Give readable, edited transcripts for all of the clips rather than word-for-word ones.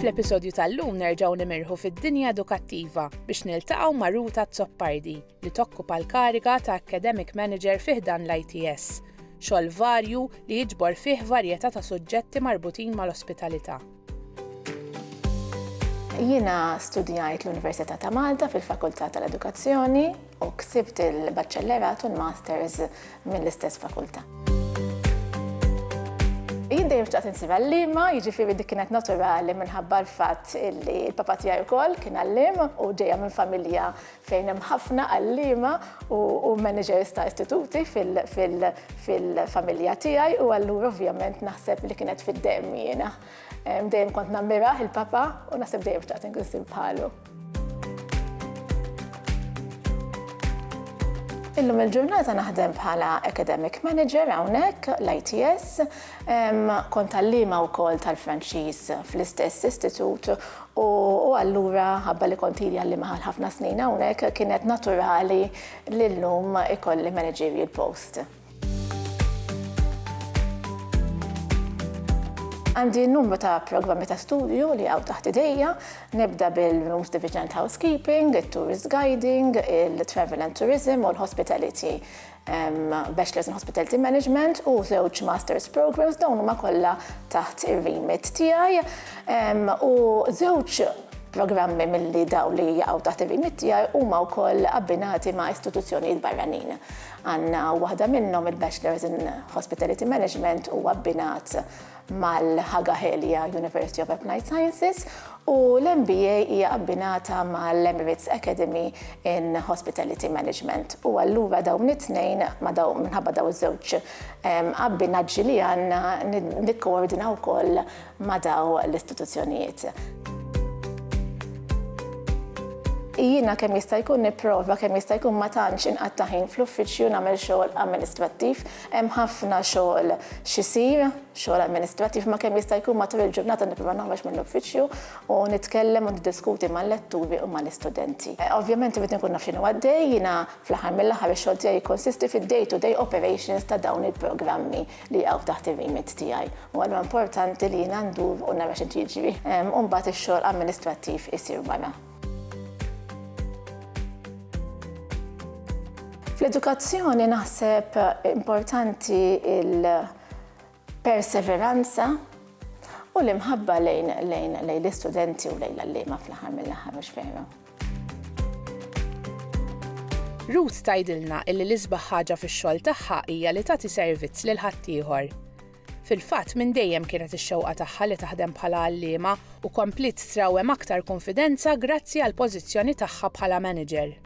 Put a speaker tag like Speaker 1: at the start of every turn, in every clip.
Speaker 1: Fl-episodju tal-lum nerġgħu nimirħu fid-dinja edukattiva biex niltaqgħu ma' Ruta Zoppardi li tokkupa l-kariga ta' Academic Manager fih dan l-ITS, xogħol varju li jiġbor fih varjetà ta' suġġetti marbutin mal-ospitalità.
Speaker 2: Jiena studjajt l-Università ta' Malta fil-Fakultà tal-Edukazzjoni u ksibt il-Baċċellerat u l-Masters mill-istess fakultà. Jien dejjem xtaqt insib għallima, jiġifieri dik kienet naturali minħabba l-fatt li l-papa tiegħi wkoll kien għalliem u ġejja minn familja fejn hemm ħafna għalliema u managers ta' istituti fil-familja tiegħi u allura ovvjament naħseb li kienet fid-demm jiena. Dejjem kont nammiraħ il-papa u naħseb dejjem xtaqt inkun bħalu. Illum il-ġurnata naħdem bħala Academic Manager hawnhekk l-ITS, kont għalliema wkoll tal-Franċiż fl-istess istitut u allura ħabba li kont ili għalliema għal ħafna snin hawnhekk kienet naturali li llum ikolli managerial post. Għandi numru ta' programmi ta' studju li għaw taħt idejja, nibda bil-Rooms Division Housekeeping, il-Tourist Guiding, il-Travel and Tourism u l-Hospitality, Bachelor's in Hospitality Management u żewġ Master's Programs dawn huma kollha taħt ir-remit tiegħi u żewġ programmi milli daw li jaqgħu taħt ir-remit tiegħi huma wkoll abbinati ma' istituzzjonijiet barranin. Għandna waħda minnhom il-Bachelor's in Hospitality Management huwa abbinat mal-Hagahelia University of Applied Sciences u l-MBA hija abbinata mal-Emirates Academy in Hospitality Management. U allura dawn it-tnejn minħabba daw iż-żewġ abbinaġġi li għandna nikkoordinaw ukoll ma' daw l-istituzzjonijiet. Jiena kemm jista' jkun nipprova kemm jista' jkun ma tantx inqatta' ħin fl-uffiċċju nagħmel xogħol amministrattiv, hemm ħafna xogħol xisir, xogħol amministrattiv ma kemm jista' jkun matul il-ġurnata nipprova naħroġ mill-uffiċċju u nitkellem u niddiskuti mal-letturi u mal-istudenti. Ovvjament irid inkun naf x'inhu għaddej, jiena fl-aħħar mill-aħħar ix-xogħol tiegħi jikkonsisti fid-day-to-day operations ta' dawn il-programmi li jaqgħu taħt ir-remit tiegħi. U allura importanti li jiena ndur u nara x'inhu jiġri. U mbagħad ix-xogħol amministrattiv isir wara. Fl-edukazzjoni naħseb importanti il-perseveranza u l-imħabba lejn l-istudenti u lejn l-għalliema fl-aħħar mill-aħħar mhux vera.
Speaker 1: Ruth tgħidilna li l-isbaħ ħaġa fix-xogħol tagħha hija li tagħti servizz lil ħaddieħor. Fil-fatt minn dejjem kienet ix-xewqa tagħha li taħdem bħala għalliema u komplit trawhem aktar konfidenza grazzi għall pożizzjoni tagħha bħala manager.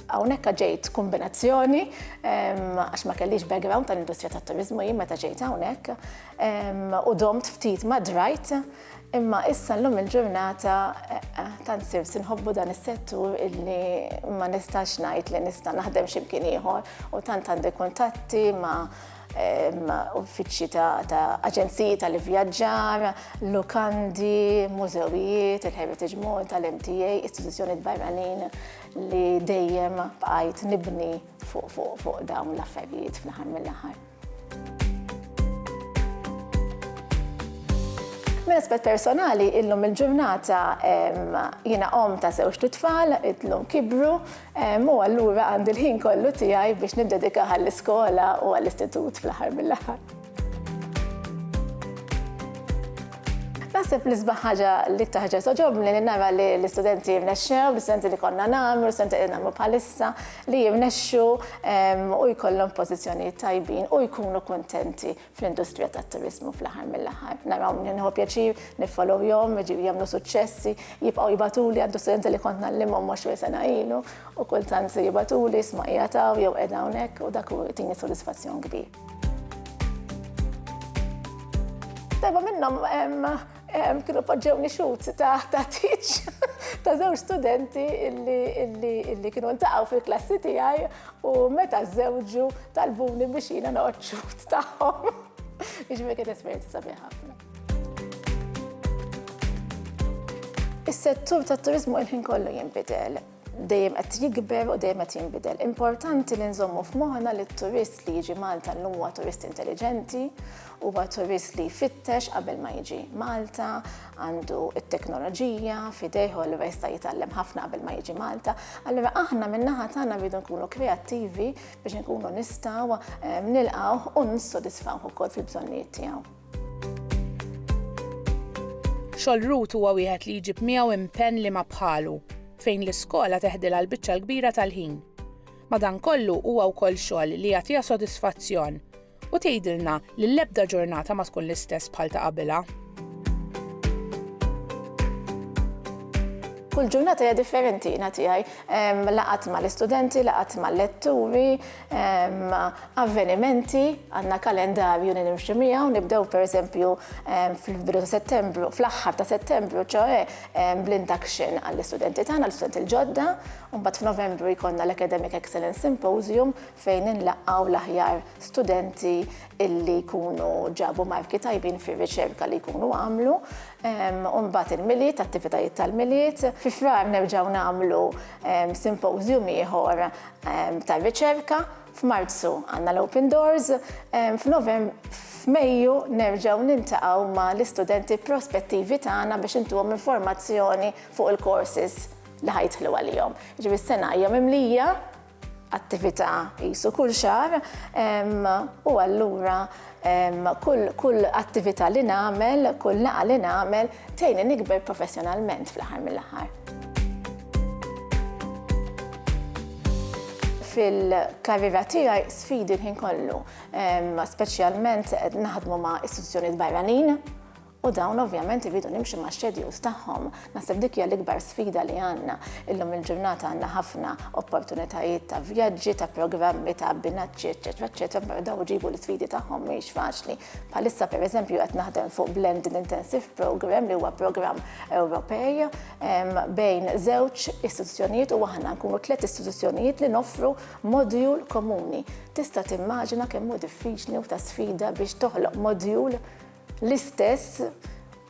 Speaker 2: Hawnhekk ġejt kombinazzjoni għax ma kellix background tal-industrija tat-turiżmu jien meta ġejt hawnhekk u domt ftit ma drajt imma issa llum il-ġurnata tant sirt inħobbu dan is-settur illi ma nistax ngħid li nista' naħdem x'imkien ieħor u tant għandi kuntatti ma' uffiċċji ta' aġenziji tal-ivvjaġġar, lukandi, mużewijiet, il-Heritage Mall tal-MTA, istituzzjonijiet barranin li dejjem bqajt nibni fuq dawn l-affarijiet fl-aħħar mill-aħħar. Mill-aspett personali, illum il-ġurnata jiena om ta' żewġ tfal, illum kibru u allura għandi l-ħin kollu tiegħi biex niddedika għall-iskola u għall-istitut fl-aħħar mill-aħħar. Naħseb l-isbaħ ħaġa l-iktar ħaġa soġobni li nara li l-istudenti jirnexxew, l-istudenti li konna nagħmlu, l-istudenti li nagħmlu bħalissa li jirnexxu u jkollhom pożizzjonijiet tajbin u jkunu kuntenti fl-industrija tat-turiżmu fl-aħħar mill-aħħar. Narawhom nieħu pjaċir, niffollowjahom, jiġu jagħmlu suċċessi, jibqgħu jibatuli għandu studenti li kont nallimhom 20 sena ilu u kultant jibatuli isma' qiegħataw jew qiegħda hawnhekk u dak tini sodisfazzjon kbir. Tajba minnhom kienu poġġewni xut ta' teach ta' żewġ studenti illi kienu ntaqgħu fil-klassi tiegħi u meta żewġu talbuni biex jiena noqgħod xut tagħhom. Jiġifieri kienet esperjenza sabiħa ħafna. Is-settur tat-turiżmu l-ħin kollu jinbidel. dejjem qed jikber u dejjem qed jinbidel. Importanti li nżommu f'moħħna li t-turist li jiġi Malta llum huwa turist intelligenti, huwa turist li jfittex qabel ma jiġi Malta, għandu t-teknoloġija f'idejh u allura jista' jitgħallem ħafna qabel ma jiġi Malta. Allura aħna min-naħa tagħna rridu nkunu kreattivi biex nkunu nistgħu nilqgħu u nissodisfawh ukoll fil-bżonnijiet tiegħu.
Speaker 1: Xogħol Ruth huwa wieħed li jġib miegħu impenn li ma bħalu, fejn l-iskola teħdilha l-biċċa l-kbira tal-ħin. Madankollu huwa wkoll xogħol li jagħtiha sodisfazzjon u tgħidilna li l-ebda ġurnata ma tkun l-istess bħal ta' qabilha.
Speaker 2: Kull ġurnata hija differenti tiegħi. Laqgħat mal-istudenti, laqgħat mal-letturi, avvenimenti, għandna kalendarju li nimxu miegħu, nibdew pereżempju fil-bidu ta' Settembru, fl-aħħar ta' Settembru, ċoe bl-induction għall-istudenti tagħna, l-istudenti l-ġodda, u mbagħad f'Novembru jkollna l-Academic Excellence Symposium fejn inlaqgħu l-aħjar studenti illi jkunu ġabu marki tajbin fir-riċerka li jkunu għamlu, u mbagħad il-miliet, attivitajiet tal-miliet. Fi frar nerġgħu nagħmlu symposium ieħor tar-riċerka, f'Marzu għandna l-Open Doors, f'Mejju nerġgħu niltaqgħu ma' l-istudenti prospettivi tagħna biex intuhom informazzjoni fuq il-courses li ħajtħlu għalihom. Ġifieri s-sena hija mimlija attività qisu kull xahar u allura kull attività li nagħmel, kull laqgħa li nagħmel tgħinni nikber professjonalment fl-aħħar mill-aħħar. Fil-karriera tiegħi sfidi l-ħin kollu, speċjalment naħdmu ma' istituzzjonijiet barranin, u dawn ovvjament iridu nimxu ma' schedules tagħhom. Naħseb dik hija l-ikbar sfida li għandna. Illum il-ġurnata għandna ħafna opportunitajiet ta' vjaġġi, ta' programmi, ta' abbinaġġi, eċetera, eċetera, dawn ġibu l-isfidi tagħhom mhijiex faċli. Bħalissa pereżempju qed naħdem fuq Blended Intensive Program li huwa programm Ewropej bejn żewġ istituzzjonijiet u aħna nkunu 3 istituzzjonijiet li noffru module komuni. Tista' timmaġina kemm hu diffiċli u ta' sfida biex toħloq module l-istess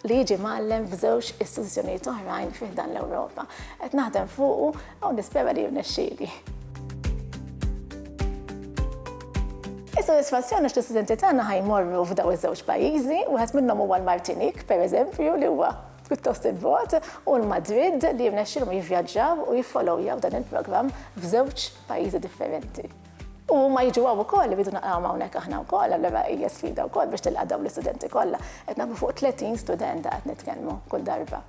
Speaker 2: li jiġi mgħallem f'żewġ istituzzjonijiet oħrajn fih dan l-Ewropa. Qed naħdem fuqu u nispera li jirnexxieli. Is-sodisfazzjoni x-istudenti tagħna ħajmorru f'daw iż-żewġ pajjiżi, wieħed minnhom huwa l-Martinik, pereżempju, li huwa pjuttost il-bogħod, u l-Madrid li jirnexxielhom jivvjaġġaw u jiffollowjaw dan il-programm f'żewġ pajjiżi differenti. U ma jiġu għaw ukoll li bidu naqgħu hawnhekk aħna wkoll, allura hija sfida wkoll biex tilqa' dawn l-istudenti kollha. Qed nagħmlu fuq 30 studenta qed nitkellmu kull darba.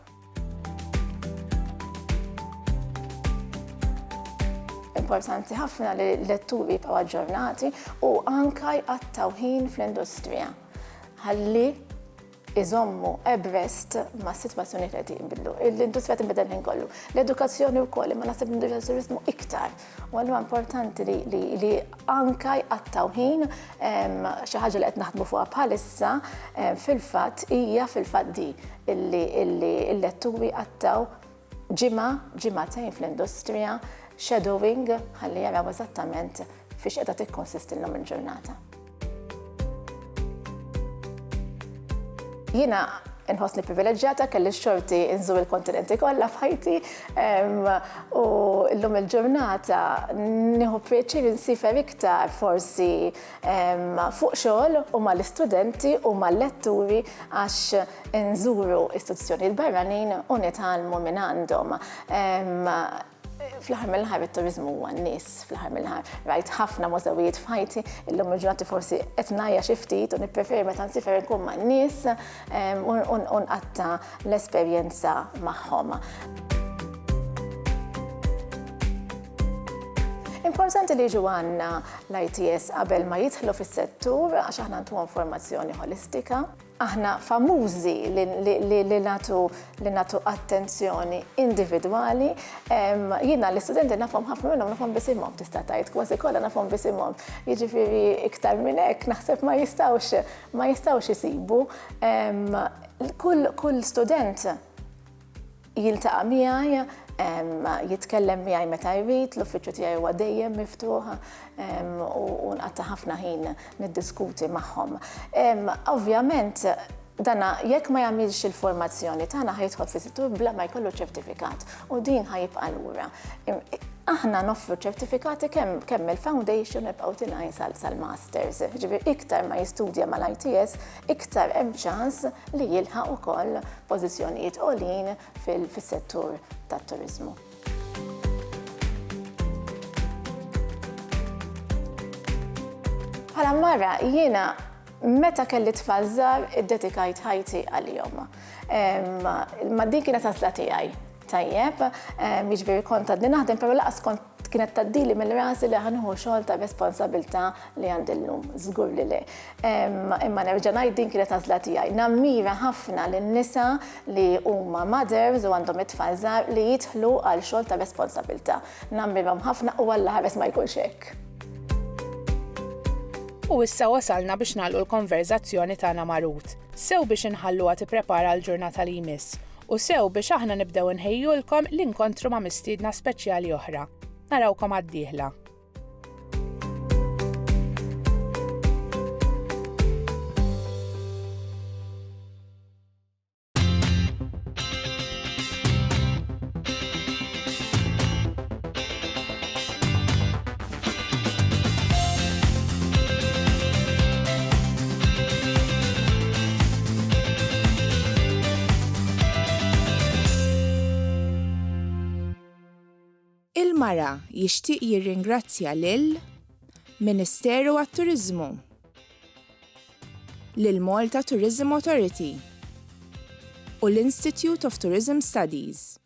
Speaker 2: Importanti ħafna li l-letturi jibqgħu aġġornati u anke jqattaw ħin fl-industrija ħalli iżommu abreast ma' sitwazzjoni li qed jinbidlu. L-industrija tinbidel ħin kollu. L-edukazzjoni wkoll imma naħseb l-industrija turizmu iktar. U allura importanti li anke jqattaw ħin xi ħaġa li qed naħdmu fuqha bħalissa fil-fatt hija fil-fatt di illi l-letturi qattaw ġimagħtejn fl-industrija shadowing ħalli jaraw eżattament fiex qiegħda tikkonsistilhom il-ġurnata. Jiena inħossni privileġġjata kelli x-xorti inżur il-kontinenti kollha f'ħajti u llum il-ġurnata nieħu pjaċir insifer iktar forsi fuq xogħol u mal-istudenti u mal-letturi għax inżuru istituzzjonijiet barranin u nitgħallmu minn għandhom. Fl-aħħar mill-aħħar it-turiżmu huwa n-nies, fl-aħħar mill-aħħar rajt ħafna mużewijiet f'ħajti illum il-ġurnati forsi qed ngħajja xi ftit u nippreferi meta nsifer inkun man-nies u nqatta l-esperjenza magħhom. Importanti li jiġu għandna l-ITS qabel ma jidħlu fis-settur għax aħna ntuhom formazzjoni holistika. Aħna famużi li nagħtu attenzjoni individwali. Jiena l-istudenti nafhom ħafna minnhom nafhom bisimhom tista' tgħid kważi kollha nafhom bisimhom. Jiġifieri iktar minn hekk naħseb ma jistgħux isibu. Kull student jiltaqa' miegħi jitkellem miegħi meta jrid, l-uffiċċju tiegħi huwa dejjem miftuħ u nqatta' ħafna ħin niddiskuti magħhom. Ovvjament dana jekk ma jagħmilx il-formazzjoni tagħna ħajidħol fis-settur bla ma jkollu ċertifikat u din ħajibqa' lura. Aħna noffru ċertifikati kemm il-foundation nibqgħu tingħin sal-masters. Ġifieri iktar ma jistudja mal-ITS, iktar hemm ċans li jilħaq ukoll pożizzjonijiet għolin fis-settur tat-turiżmu. Bħala marra jiena meta kelli tfal żgħar iddedikajt ħajti għalihom. Ma din kienet għażla tiegħi. Tajjeb, jiġifieri kont għadni naħdem, però laqas kienet tgħaddili mill-rasi li ħanieħu xogħol ta' responsabilità li għandi llum, żgur li le. Imma nerġa' ngħid din kienet għażla tiegħi. Nammira ħafna lin-nisa li huma mothers u għandhom it-tfal żgħar li jidħlu għal xogħol ta' responsabilità. Nammirhom ħafna u Alla ħares ma jkunx hekk.
Speaker 1: U issa wasalna biex nagħlqu l-konverzazzjoni tagħna ma' Ruth. Sew biex inħalluha tipprepara l-ġurnata li jmiss. U sew biex aħna nibdew nħejjulkom l-inkontru ma' mistiedna speċjali oħra. Narawkom għad-dieħla. Il-mara jixtieq jirringrazzja lil Ministeru għat-Turiżmu, lil Malta Tourism Authority u l-Institute of Tourism Studies.